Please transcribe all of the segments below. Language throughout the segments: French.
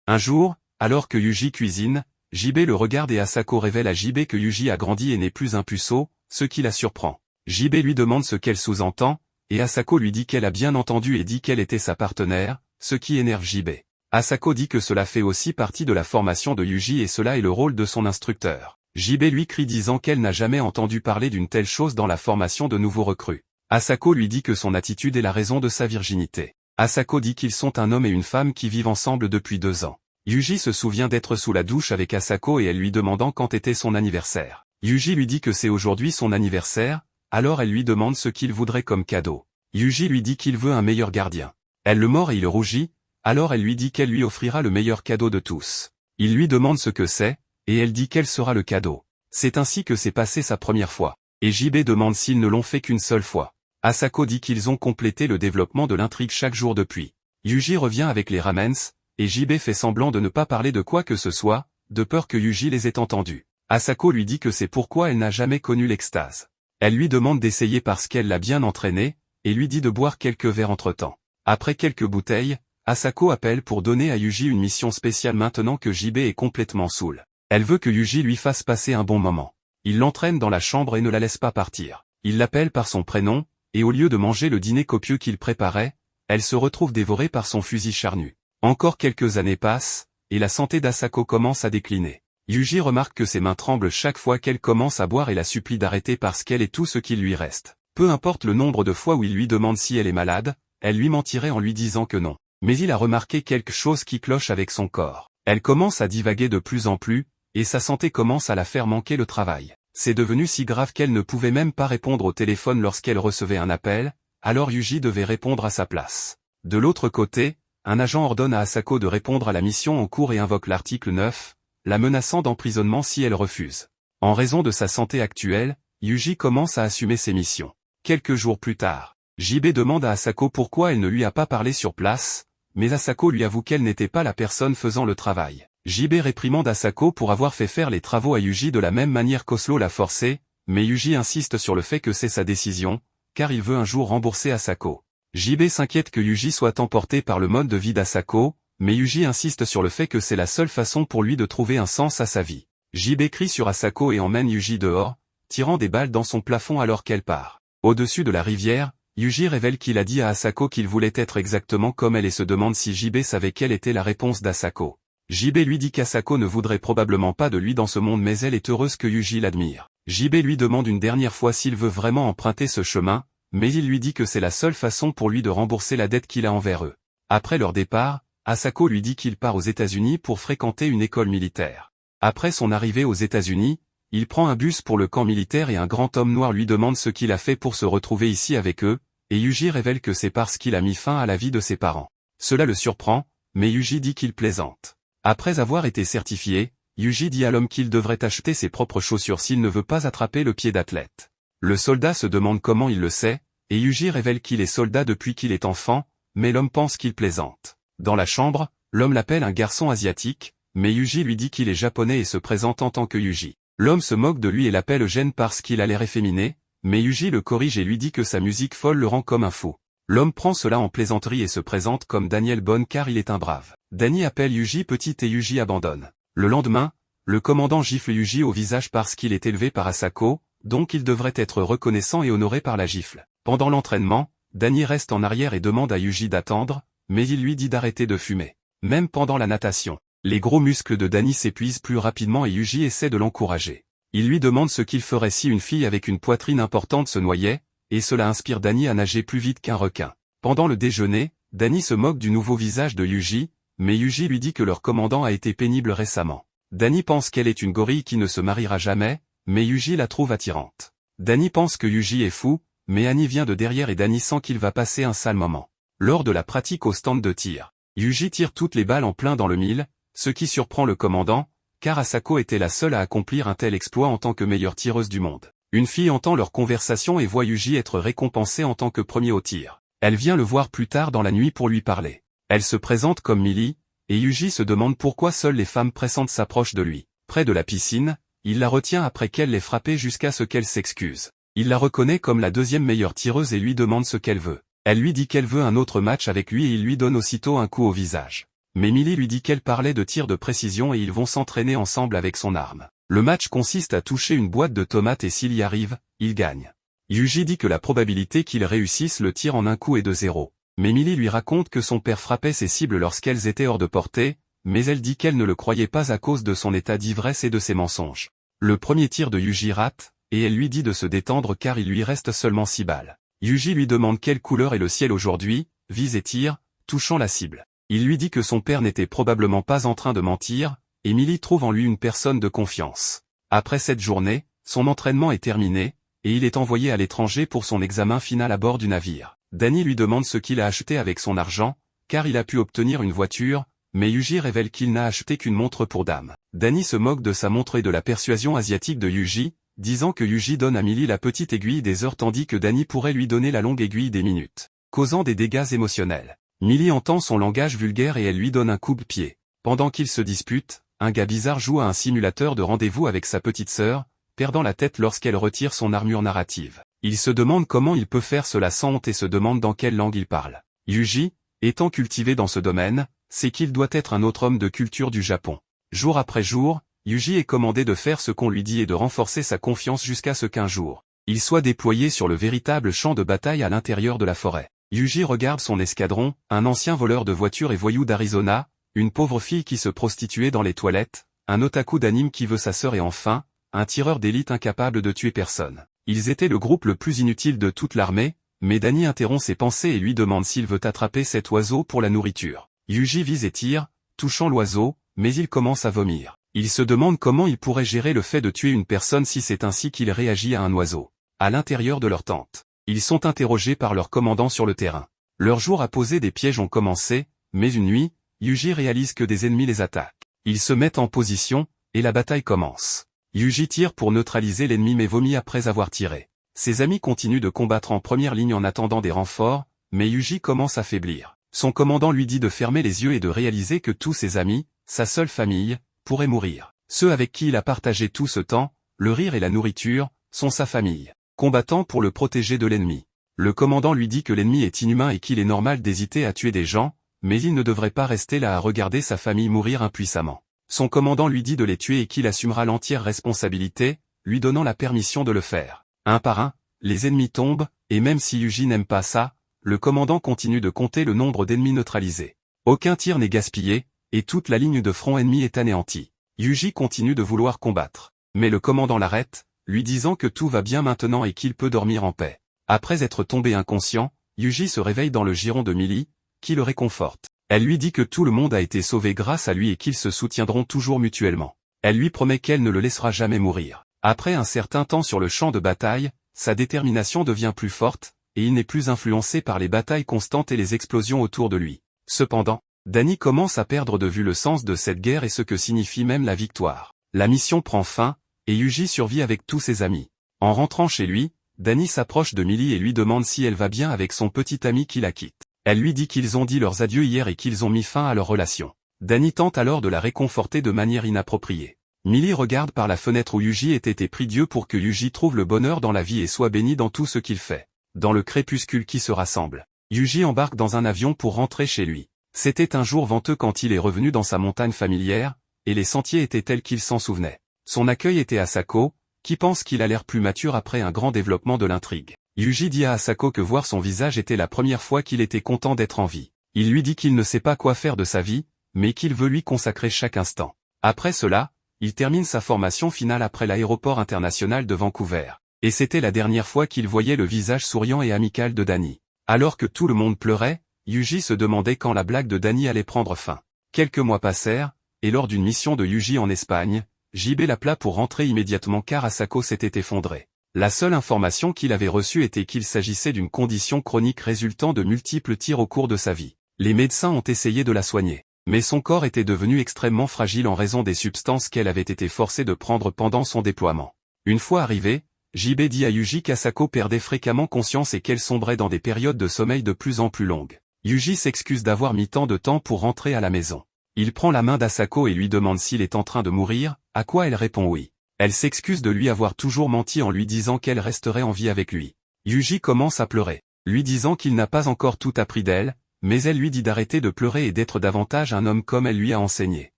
Un jour, alors que Yuji cuisine, JB le regarde et Asako révèle à JB que Yuji a grandi et n'est plus un puceau, ce qui la surprend. JB lui demande ce qu'elle sous-entend, et Asako lui dit qu'elle a bien entendu et dit qu'elle était sa partenaire, ce qui énerve JB. Asako dit que cela fait aussi partie de la formation de Yuji et cela est le rôle de son instructeur. JB lui crie disant qu'elle n'a jamais entendu parler d'une telle chose dans la formation de nouveaux recrues. Asako lui dit que son attitude est la raison de sa virginité. Asako dit qu'ils sont un homme et une femme qui vivent ensemble depuis 2 ans. Yuji se souvient d'être sous la douche avec Asako et elle lui demandant quand était son anniversaire. Yuji lui dit que c'est aujourd'hui son anniversaire, alors elle lui demande ce qu'il voudrait comme cadeau. Yuji lui dit qu'il veut un meilleur gardien. Elle le mord et il rougit, alors elle lui dit qu'elle lui offrira le meilleur cadeau de tous. Il lui demande ce que c'est, et elle dit quel sera le cadeau. C'est ainsi que s'est passé sa première fois. Et JB demande s'ils ne l'ont fait qu'une seule fois. Asako dit qu'ils ont complété le développement de l'intrigue chaque jour depuis. Yuji revient avec les ramens, et JB fait semblant de ne pas parler de quoi que ce soit, de peur que Yuji les ait entendus. Asako lui dit que c'est pourquoi elle n'a jamais connu l'extase. Elle lui demande d'essayer parce qu'elle l'a bien entraîné, et lui dit de boire quelques verres entre-temps. Après quelques bouteilles, Asako appelle pour donner à Yuji une mission spéciale maintenant que JB est complètement saoul. Elle veut que Yuji lui fasse passer un bon moment. Il l'entraîne dans la chambre et ne la laisse pas partir. Il l'appelle par son prénom, et au lieu de manger le dîner copieux qu'il préparait, elle se retrouve dévorée par son fusil charnu. Encore quelques années passent, et la santé d'Asako commence à décliner. Yuji remarque que ses mains tremblent chaque fois qu'elle commence à boire et la supplie d'arrêter parce qu'elle est tout ce qu'il lui reste. Peu importe le nombre de fois où il lui demande si elle est malade, elle lui mentirait en lui disant que non. Mais il a remarqué quelque chose qui cloche avec son corps. Elle commence à divaguer de plus en plus, et sa santé commence à la faire manquer le travail. C'est devenu si grave qu'elle ne pouvait même pas répondre au téléphone lorsqu'elle recevait un appel, alors Yuji devait répondre à sa place. De l'autre côté, un agent ordonne à Asako de répondre à la mission en cours et invoque l'article 9, la menaçant d'emprisonnement si elle refuse. En raison de sa santé actuelle, Yuji commence à assumer ses missions. Quelques jours plus tard, JB demande à Asako pourquoi elle ne lui a pas parlé sur place, mais Asako lui avoue qu'elle n'était pas la personne faisant le travail. JB réprimande Asako pour avoir fait faire les travaux à Yuji de la même manière qu'Oslo l'a forcé, mais Yuji insiste sur le fait que c'est sa décision, car il veut un jour rembourser Asako. JB s'inquiète que Yuji soit emporté par le mode de vie d'Asako, mais Yuji insiste sur le fait que c'est la seule façon pour lui de trouver un sens à sa vie. JB crie sur Asako et emmène Yuji dehors, tirant des balles dans son plafond alors qu'elle part. Au-dessus de la rivière, Yuji révèle qu'il a dit à Asako qu'il voulait être exactement comme elle et se demande si JB savait quelle était la réponse d'Asako. JB lui dit qu'Asako ne voudrait probablement pas de lui dans ce monde mais elle est heureuse que Yuji l'admire. JB lui demande une dernière fois s'il veut vraiment emprunter ce chemin, mais il lui dit que c'est la seule façon pour lui de rembourser la dette qu'il a envers eux. Après leur départ, Asako lui dit qu'il part aux États-Unis pour fréquenter une école militaire. Après son arrivée aux États-Unis, il prend un bus pour le camp militaire et un grand homme noir lui demande ce qu'il a fait pour se retrouver ici avec eux, et Yuji révèle que c'est parce qu'il a mis fin à la vie de ses parents. Cela le surprend, mais Yuji dit qu'il plaisante. Après avoir été certifié, Yuji dit à l'homme qu'il devrait acheter ses propres chaussures s'il ne veut pas attraper le pied d'athlète. Le soldat se demande comment il le sait, et Yuji révèle qu'il est soldat depuis qu'il est enfant, mais l'homme pense qu'il plaisante. Dans la chambre, l'homme l'appelle un garçon asiatique, mais Yuji lui dit qu'il est japonais et se présente en tant que Yuji. L'homme se moque de lui et l'appelle Eugène parce qu'il a l'air efféminé, mais Yuji le corrige et lui dit que sa musique folle le rend comme un fou. L'homme prend cela en plaisanterie et se présente comme Daniel Bonne car il est un brave. Danny appelle Yuji petit et Yuji abandonne. Le lendemain, le commandant gifle Yuji au visage parce qu'il est élevé par Asako, donc il devrait être reconnaissant et honoré par la gifle. Pendant l'entraînement, Danny reste en arrière et demande à Yuji d'attendre, mais il lui dit d'arrêter de fumer. Même pendant la natation, les gros muscles de Danny s'épuisent plus rapidement et Yuji essaie de l'encourager. Il lui demande ce qu'il ferait si une fille avec une poitrine importante se noyait, et cela inspire Danny à nager plus vite qu'un requin. Pendant le déjeuner, Danny se moque du nouveau visage de Yuji, mais Yuji lui dit que leur commandant a été pénible récemment. Danny pense qu'elle est une gorille qui ne se mariera jamais, mais Yuji la trouve attirante. Danny pense que Yuji est fou, mais Annie vient de derrière et Danny sent qu'il va passer un sale moment. Lors de la pratique au stand de tir, Yuji tire toutes les balles en plein dans le mille, ce qui surprend le commandant, car Asako était la seule à accomplir un tel exploit en tant que meilleure tireuse du monde. Une fille entend leur conversation et voit Yuji être récompensé en tant que premier au tir. Elle vient le voir plus tard dans la nuit pour lui parler. Elle se présente comme Millie, et Yuji se demande pourquoi seules les femmes pressantes s'approchent de lui. Près de la piscine, il la retient après qu'elle l'ait frappée jusqu'à ce qu'elle s'excuse. Il la reconnaît comme la deuxième meilleure tireuse et lui demande ce qu'elle veut. Elle lui dit qu'elle veut un autre match avec lui et il lui donne aussitôt un coup au visage. Mais Millie lui dit qu'elle parlait de tir de précision et ils vont s'entraîner ensemble avec son arme. Le match consiste à toucher une boîte de tomates et s'il y arrive, il gagne. Yuji dit que la probabilité qu'il réussisse le tir en un coup est de 0. Mais Millie lui raconte que son père frappait ses cibles lorsqu'elles étaient hors de portée, mais elle dit qu'elle ne le croyait pas à cause de son état d'ivresse et de ses mensonges. Le premier tir de Yuji rate, et elle lui dit de se détendre car il lui reste seulement 6 balles. Yuji lui demande quelle couleur est le ciel aujourd'hui, vise et tire, touchant la cible. Il lui dit que son père n'était probablement pas en train de mentir, et Millie trouve en lui une personne de confiance. Après cette journée, son entraînement est terminé, et il est envoyé à l'étranger pour son examen final à bord du navire. Danny lui demande ce qu'il a acheté avec son argent, car il a pu obtenir une voiture, mais Yuji révèle qu'il n'a acheté qu'une montre pour dame. Danny se moque de sa montre et de la persuasion asiatique de Yuji, disant que Yuji donne à Millie la petite aiguille des heures tandis que Danny pourrait lui donner la longue aiguille des minutes, causant des dégâts émotionnels. Millie entend son langage vulgaire et elle lui donne un coup de pied. Pendant qu'ils se disputent, un gars bizarre joue à un simulateur de rendez-vous avec sa petite sœur, perdant la tête lorsqu'elle retire son armure narrative. Il se demande comment il peut faire cela sans honte et se demande dans quelle langue il parle. Yuji, étant cultivé dans ce domaine, sait qu'il doit être un autre homme de culture du Japon. Jour après jour, Yuji est commandé de faire ce qu'on lui dit et de renforcer sa confiance jusqu'à ce qu'un jour, il soit déployé sur le véritable champ de bataille à l'intérieur de la forêt. Yuji regarde son escadron, un ancien voleur de voitures et voyou d'Arizona, une pauvre fille qui se prostituait dans les toilettes, un otaku d'anime qui veut sa sœur et enfin, un tireur d'élite incapable de tuer personne. Ils étaient le groupe le plus inutile de toute l'armée, mais Danny interrompt ses pensées et lui demande s'il veut attraper cet oiseau pour la nourriture. Yuji vise et tire, touchant l'oiseau, mais il commence à vomir. Il se demande comment il pourrait gérer le fait de tuer une personne si c'est ainsi qu'il réagit à un oiseau. À l'intérieur de leur tente, ils sont interrogés par leur commandant sur le terrain. Leur jour à poser des pièges ont commencé, mais une nuit, Yuji réalise que des ennemis les attaquent. Ils se mettent en position, et la bataille commence. Yuji tire pour neutraliser l'ennemi mais vomit après avoir tiré. Ses amis continuent de combattre en première ligne en attendant des renforts, mais Yuji commence à faiblir. Son commandant lui dit de fermer les yeux et de réaliser que tous ses amis, sa seule famille, pourraient mourir. Ceux avec qui il a partagé tout ce temps, le rire et la nourriture, sont sa famille, combattant pour le protéger de l'ennemi. Le commandant lui dit que l'ennemi est inhumain et qu'il est normal d'hésiter à tuer des gens, mais il ne devrait pas rester là à regarder sa famille mourir impuissamment. Son commandant lui dit de les tuer et qu'il assumera l'entière responsabilité, lui donnant la permission de le faire. Un par un, les ennemis tombent, et même si Yuji n'aime pas ça, le commandant continue de compter le nombre d'ennemis neutralisés. Aucun tir n'est gaspillé, et toute la ligne de front ennemi est anéantie. Yuji continue de vouloir combattre, mais le commandant l'arrête, lui disant que tout va bien maintenant et qu'il peut dormir en paix. Après être tombé inconscient, Yuji se réveille dans le giron de Millie, qui le réconforte. Elle lui dit que tout le monde a été sauvé grâce à lui et qu'ils se soutiendront toujours mutuellement. Elle lui promet qu'elle ne le laissera jamais mourir. Après un certain temps sur le champ de bataille, sa détermination devient plus forte, et il n'est plus influencé par les batailles constantes et les explosions autour de lui. Cependant, Danny commence à perdre de vue le sens de cette guerre et ce que signifie même la victoire. La mission prend fin, et Yuji survit avec tous ses amis. En rentrant chez lui, Danny s'approche de Millie et lui demande si elle va bien avec son petit ami qui la quitte. Elle lui dit qu'ils ont dit leurs adieux hier et qu'ils ont mis fin à leur relation. Danny tente alors de la réconforter de manière inappropriée. Millie regarde par la fenêtre où Yuji était et prie Dieu pour que Yuji trouve le bonheur dans la vie et soit béni dans tout ce qu'il fait. Dans le crépuscule qui se rassemble, Yuji embarque dans un avion pour rentrer chez lui. C'était un jour venteux quand il est revenu dans sa montagne familière, et les sentiers étaient tels qu'il s'en souvenait. Son accueil était Asako, qui pense qu'il a l'air plus mature après un grand développement de l'intrigue. Yuji dit à Asako que voir son visage était la première fois qu'il était content d'être en vie. Il lui dit qu'il ne sait pas quoi faire de sa vie, mais qu'il veut lui consacrer chaque instant. Après cela, il termine sa formation finale après l'aéroport international de Vancouver. Et c'était la dernière fois qu'il voyait le visage souriant et amical de Danny. Alors que tout le monde pleurait, Yuji se demandait quand la blague de Danny allait prendre fin. Quelques mois passèrent, et lors d'une mission de Yuji en Espagne, JB l'appela pour rentrer immédiatement car Asako s'était effondré. La seule information qu'il avait reçue était qu'il s'agissait d'une condition chronique résultant de multiples tirs au cours de sa vie. Les médecins ont essayé de la soigner, mais son corps était devenu extrêmement fragile en raison des substances qu'elle avait été forcée de prendre pendant son déploiement. Une fois arrivée, JB dit à Yuji qu'Asako perdait fréquemment conscience et qu'elle sombrait dans des périodes de sommeil de plus en plus longues. Yuji s'excuse d'avoir mis tant de temps pour rentrer à la maison. Il prend la main d'Asako et lui demande s'il est en train de mourir, à quoi elle répond oui. Elle s'excuse de lui avoir toujours menti en lui disant qu'elle resterait en vie avec lui. Yuji commence à pleurer, lui disant qu'il n'a pas encore tout appris d'elle, mais elle lui dit d'arrêter de pleurer et d'être davantage un homme comme elle lui a enseigné.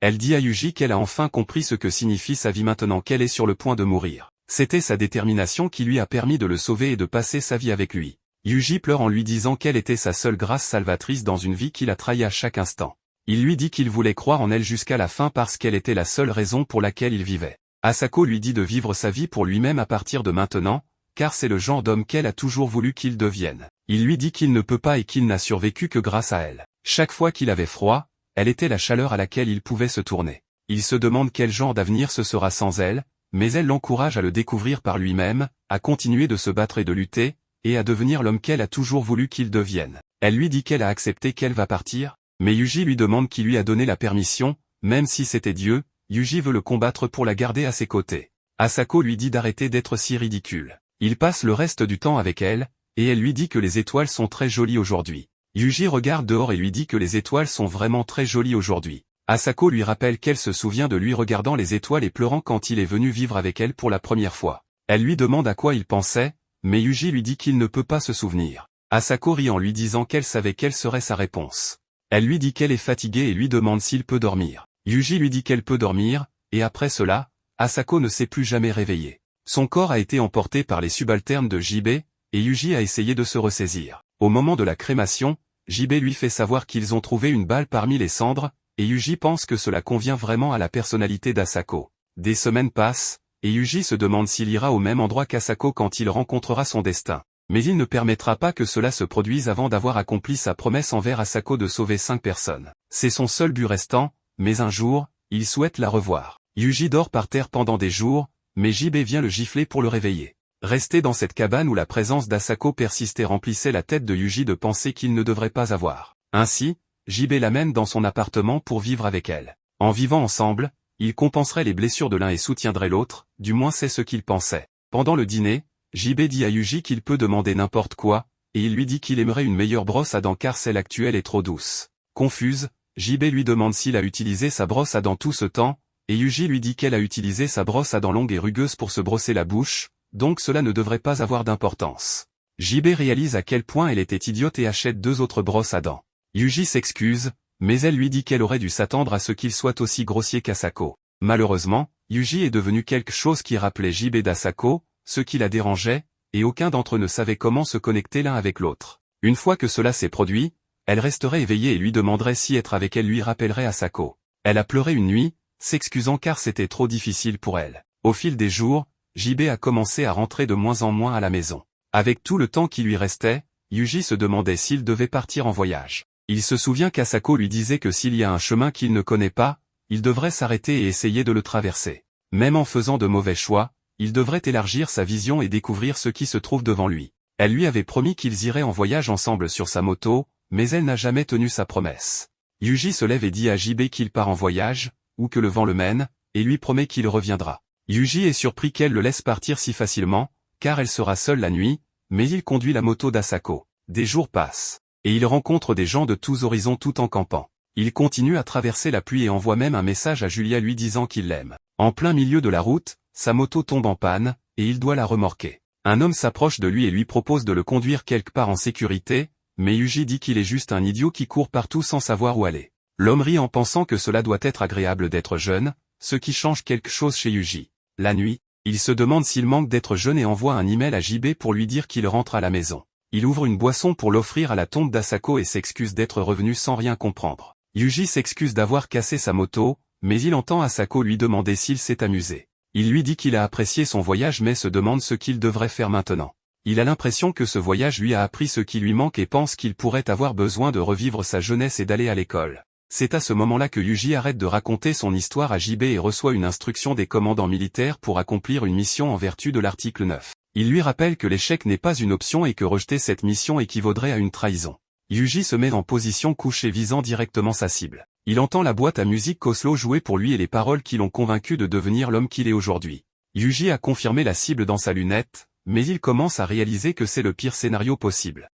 Elle dit à Yuji qu'elle a enfin compris ce que signifie sa vie maintenant qu'elle est sur le point de mourir. C'était sa détermination qui lui a permis de le sauver et de passer sa vie avec lui. Yuji pleure en lui disant qu'elle était sa seule grâce salvatrice dans une vie qu'il a trahie à chaque instant. Il lui dit qu'il voulait croire en elle jusqu'à la fin parce qu'elle était la seule raison pour laquelle il vivait. Asako lui dit de vivre sa vie pour lui-même à partir de maintenant, car c'est le genre d'homme qu'elle a toujours voulu qu'il devienne. Il lui dit qu'il ne peut pas et qu'il n'a survécu que grâce à elle. Chaque fois qu'il avait froid, elle était la chaleur à laquelle il pouvait se tourner. Il se demande quel genre d'avenir ce sera sans elle, mais elle l'encourage à le découvrir par lui-même, à continuer de se battre et de lutter, et à devenir l'homme qu'elle a toujours voulu qu'il devienne. Elle lui dit qu'elle a accepté qu'elle va partir, mais Yuji lui demande qui lui a donné la permission, même si c'était Dieu. Yuji veut le combattre pour la garder à ses côtés. Asako lui dit d'arrêter d'être si ridicule. Il passe le reste du temps avec elle, et elle lui dit que les étoiles sont très jolies aujourd'hui. Yuji regarde dehors et lui dit que les étoiles sont vraiment très jolies aujourd'hui. Asako lui rappelle qu'elle se souvient de lui regardant les étoiles et pleurant quand il est venu vivre avec elle pour la première fois. Elle lui demande à quoi il pensait, mais Yuji lui dit qu'il ne peut pas se souvenir. Asako rit en lui disant qu'elle savait quelle serait sa réponse. Elle lui dit qu'elle est fatiguée et lui demande s'il peut dormir. Yuji lui dit qu'elle peut dormir, et après cela, Asako ne s'est plus jamais réveillée. Son corps a été emporté par les subalternes de JB, et Yuji a essayé de se ressaisir. Au moment de la crémation, JB lui fait savoir qu'ils ont trouvé une balle parmi les cendres, et Yuji pense que cela convient vraiment à la personnalité d'Asako. Des semaines passent, et Yuji se demande s'il ira au même endroit qu'Asako quand il rencontrera son destin. Mais il ne permettra pas que cela se produise avant d'avoir accompli sa promesse envers Asako de sauver 5 personnes. C'est son seul but restant, mais un jour, il souhaite la revoir. Yuji dort par terre pendant des jours, mais JB vient le gifler pour le réveiller. Rester dans cette cabane où la présence d'Asako persistait remplissait la tête de Yuji de penser qu'il ne devrait pas avoir. Ainsi, JB l'amène dans son appartement pour vivre avec elle. En vivant ensemble, ils compenseraient les blessures de l'un et soutiendraient l'autre, du moins c'est ce qu'il pensait. Pendant le dîner, JB dit à Yuji qu'il peut demander n'importe quoi, et il lui dit qu'il aimerait une meilleure brosse à dents car celle actuelle est trop douce. Confuse, JB lui demande s'il a utilisé sa brosse à dents tout ce temps, et Yuji lui dit qu'elle a utilisé sa brosse à dents longue et rugueuse pour se brosser la bouche, donc cela ne devrait pas avoir d'importance. JB réalise à quel point elle était idiote et achète 2 autres brosses à dents. Yuji s'excuse, mais elle lui dit qu'elle aurait dû s'attendre à ce qu'il soit aussi grossier qu'Asako. Malheureusement, Yuji est devenu quelque chose qui rappelait JB d'Asako, ce qui la dérangeait, et aucun d'entre eux ne savait comment se connecter l'un avec l'autre. Une fois que cela s'est produit, elle resterait éveillée et lui demanderait si être avec elle lui rappellerait Asako. Elle a pleuré une nuit, s'excusant car c'était trop difficile pour elle. Au fil des jours, JB a commencé à rentrer de moins en moins à la maison. Avec tout le temps qui lui restait, Yuji se demandait s'il devait partir en voyage. Il se souvient qu'Asako lui disait que s'il y a un chemin qu'il ne connaît pas, il devrait s'arrêter et essayer de le traverser. Même en faisant de mauvais choix, il devrait élargir sa vision et découvrir ce qui se trouve devant lui. Elle lui avait promis qu'ils iraient en voyage ensemble sur sa moto, mais elle n'a jamais tenu sa promesse. Yuji se lève et dit à JB qu'il part en voyage, ou que le vent le mène, et lui promet qu'il reviendra. Yuji est surpris qu'elle le laisse partir si facilement, car elle sera seule la nuit, mais il conduit la moto d'Asako. Des jours passent, et il rencontre des gens de tous horizons tout en campant. Il continue à traverser la pluie et envoie même un message à Julia lui disant qu'il l'aime. En plein milieu de la route, sa moto tombe en panne, et il doit la remorquer. Un homme s'approche de lui et lui propose de le conduire quelque part en sécurité, mais Yuji dit qu'il est juste un idiot qui court partout sans savoir où aller. L'homme rit en pensant que cela doit être agréable d'être jeune, ce qui change quelque chose chez Yuji. La nuit, il se demande s'il manque d'être jeune et envoie un email à JB pour lui dire qu'il rentre à la maison. Il ouvre une boisson pour l'offrir à la tombe d'Asako et s'excuse d'être revenu sans rien comprendre. Yuji s'excuse d'avoir cassé sa moto, mais il entend Asako lui demander s'il s'est amusé. Il lui dit qu'il a apprécié son voyage mais se demande ce qu'il devrait faire maintenant. Il a l'impression que ce voyage lui a appris ce qui lui manque et pense qu'il pourrait avoir besoin de revivre sa jeunesse et d'aller à l'école. C'est à ce moment-là que Yuji arrête de raconter son histoire à JB et reçoit une instruction des commandants militaires pour accomplir une mission en vertu de l'article 9. Il lui rappelle que l'échec n'est pas une option et que rejeter cette mission équivaudrait à une trahison. Yuji se met en position couchée visant directement sa cible. Il entend la boîte à musique qu'Oslo jouait pour lui et les paroles qui l'ont convaincu de devenir l'homme qu'il est aujourd'hui. Yuji a confirmé la cible dans sa lunette, mais il commence à réaliser que c'est le pire scénario possible.